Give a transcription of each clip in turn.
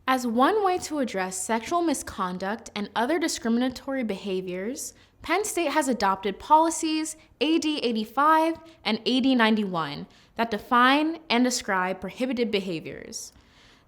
As one way to address sexual misconduct and other discriminatory behaviors, Penn State has adopted policies AD85 and AD91 that define and describe prohibited behaviors.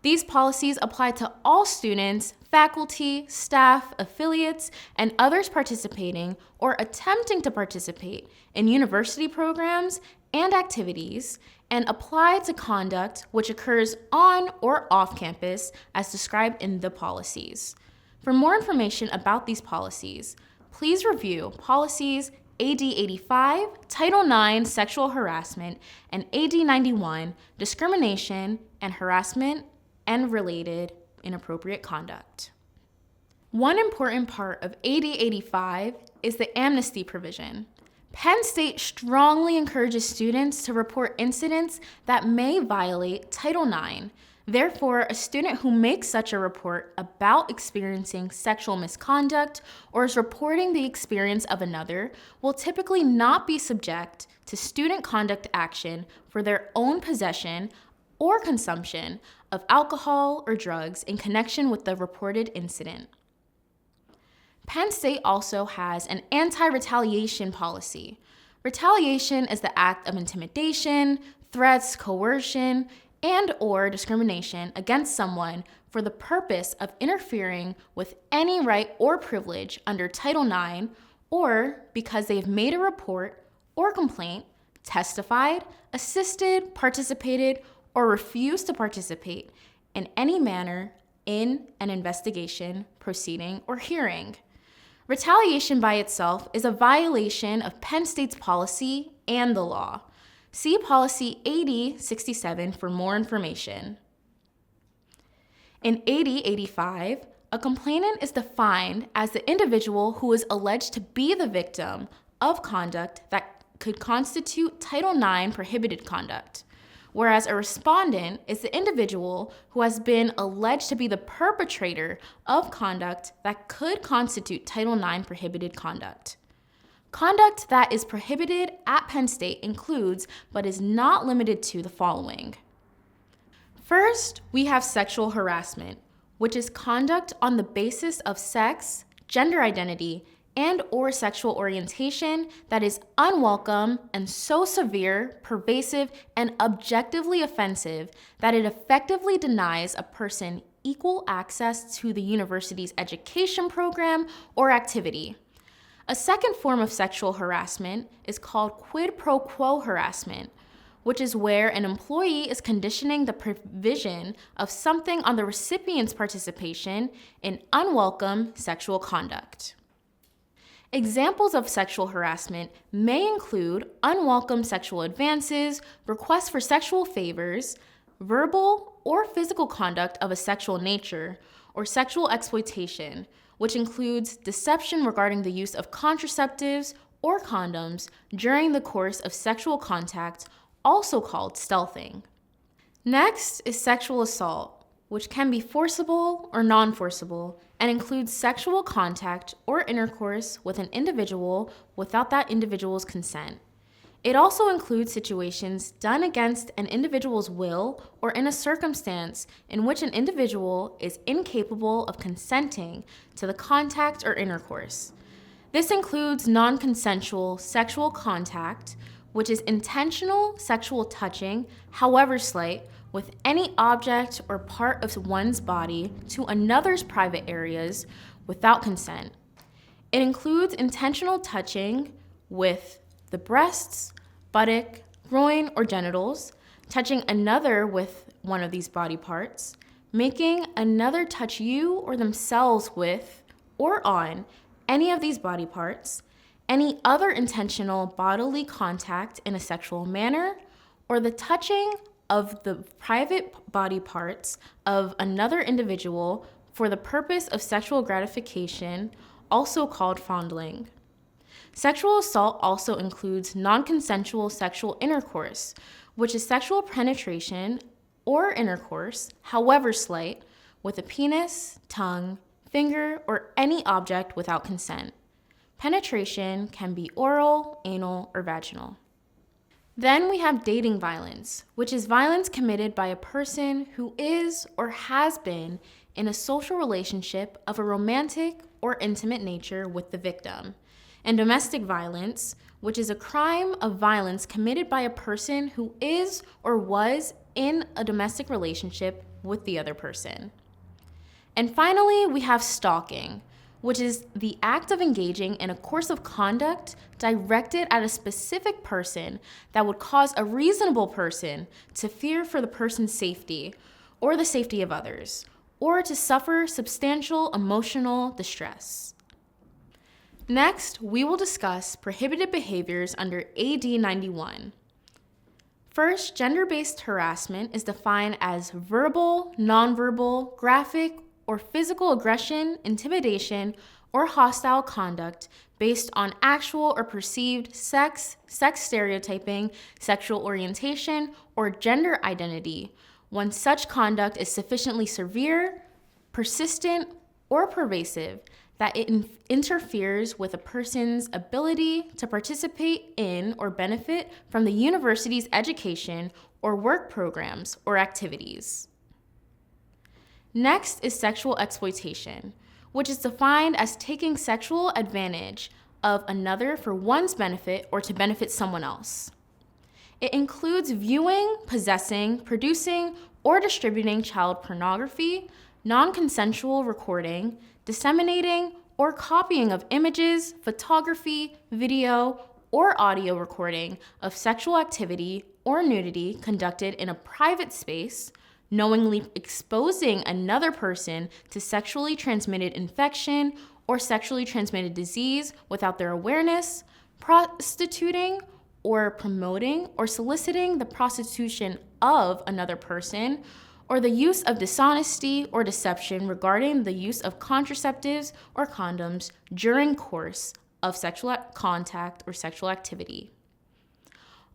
These policies apply to all students, faculty, staff, affiliates, and others participating or attempting to participate in university programs and activities, and apply to conduct which occurs on or off campus as described in the policies. For more information about these policies, please review policies AD85, Title IX, Sexual Harassment, and AD91, Discrimination and Harassment and Related Inappropriate Conduct. One important part of AD85 is the amnesty provision. Penn State strongly encourages students to report incidents that may violate Title IX. Therefore, a student who makes such a report about experiencing sexual misconduct or is reporting the experience of another will typically not be subject to student conduct action for their own possession or consumption of alcohol or drugs in connection with the reported incident. Penn State also has an anti-retaliation policy. Retaliation is the act of intimidation, threats, coercion, and/or discrimination against someone for the purpose of interfering with any right or privilege under Title IX, or because they have made a report or complaint, testified, assisted, participated, or refused to participate in any manner in an investigation, proceeding, or hearing. Retaliation by itself is a violation of Penn State's policy and the law. See policy AD67 for more information. In AD85, a complainant is defined as the individual who is alleged to be the victim of conduct that could constitute Title IX prohibited conduct, whereas a respondent is the individual who has been alleged to be the perpetrator of conduct that could constitute Title IX prohibited conduct. Conduct that is prohibited at Penn State includes, but is not limited to, the following. First, we have sexual harassment, which is conduct on the basis of sex, gender identity, and/or sexual orientation that is unwelcome and so severe, pervasive, and objectively offensive that it effectively denies a person equal access to the university's education program or activity. A second form of sexual harassment is called quid pro quo harassment, which is where an employee is conditioning the provision of something on the recipient's participation in unwelcome sexual conduct. Examples of sexual harassment may include unwelcome sexual advances, requests for sexual favors, verbal or physical conduct of a sexual nature, or sexual exploitation, which includes deception regarding the use of contraceptives or condoms during the course of sexual contact, also called stealthing. Next is sexual assault, which can be forcible or non-forcible, and includes sexual contact or intercourse with an individual without that individual's consent. It also includes situations done against an individual's will or in a circumstance in which an individual is incapable of consenting to the contact or intercourse. This includes non-consensual sexual contact, which is intentional sexual touching, however slight, with any object or part of one's body to another's private areas without consent. It includes intentional touching with the breasts, buttock, groin, or genitals, touching another with one of these body parts, making another touch you or themselves with or on any of these body parts, any other intentional bodily contact in a sexual manner, or the touching of the private body parts of another individual for the purpose of sexual gratification, also called fondling. Sexual assault also includes non-consensual sexual intercourse, which is sexual penetration or intercourse, however slight, with a penis, tongue, finger, or any object without consent. Penetration can be oral, anal, or vaginal. Then we have dating violence, which is violence committed by a person who is or has been in a social relationship of a romantic or intimate nature with the victim, and domestic violence, which is a crime of violence committed by a person who is or was in a domestic relationship with the other person. And finally, we have stalking, which is the act of engaging in a course of conduct directed at a specific person that would cause a reasonable person to fear for the person's safety or the safety of others, or to suffer substantial emotional distress. Next, we will discuss prohibited behaviors under AD91. First, gender-based harassment is defined as verbal, nonverbal, graphic, or physical aggression, intimidation, or hostile conduct based on actual or perceived sex stereotyping, sexual orientation, or gender identity, when such conduct is sufficiently severe, persistent, or pervasive that it interferes with a person's ability to participate in or benefit from the university's education or work programs or activities. Next is sexual exploitation, which is defined as taking sexual advantage of another for one's benefit or to benefit someone else. It includes viewing, possessing, producing, or distributing child pornography, non-consensual recording, disseminating, or copying of images, photography, video, or audio recording of sexual activity or nudity conducted in a private space, knowingly exposing another person to sexually transmitted infection or sexually transmitted disease without their awareness, prostituting or promoting or soliciting the prostitution of another person, or the use of dishonesty or deception regarding the use of contraceptives or condoms during course of sexual contact or sexual activity.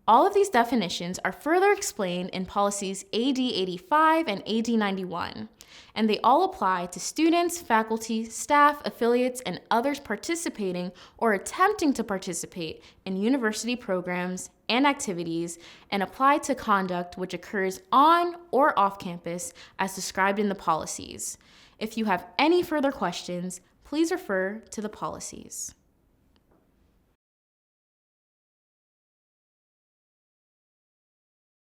All of these definitions are further explained in policies AD85 and AD91, and they all apply to students, faculty, staff, affiliates, and others participating or attempting to participate in university programs and activities, and apply to conduct which occurs on or off campus as described in the policies. If you have any further questions, please refer to the policies.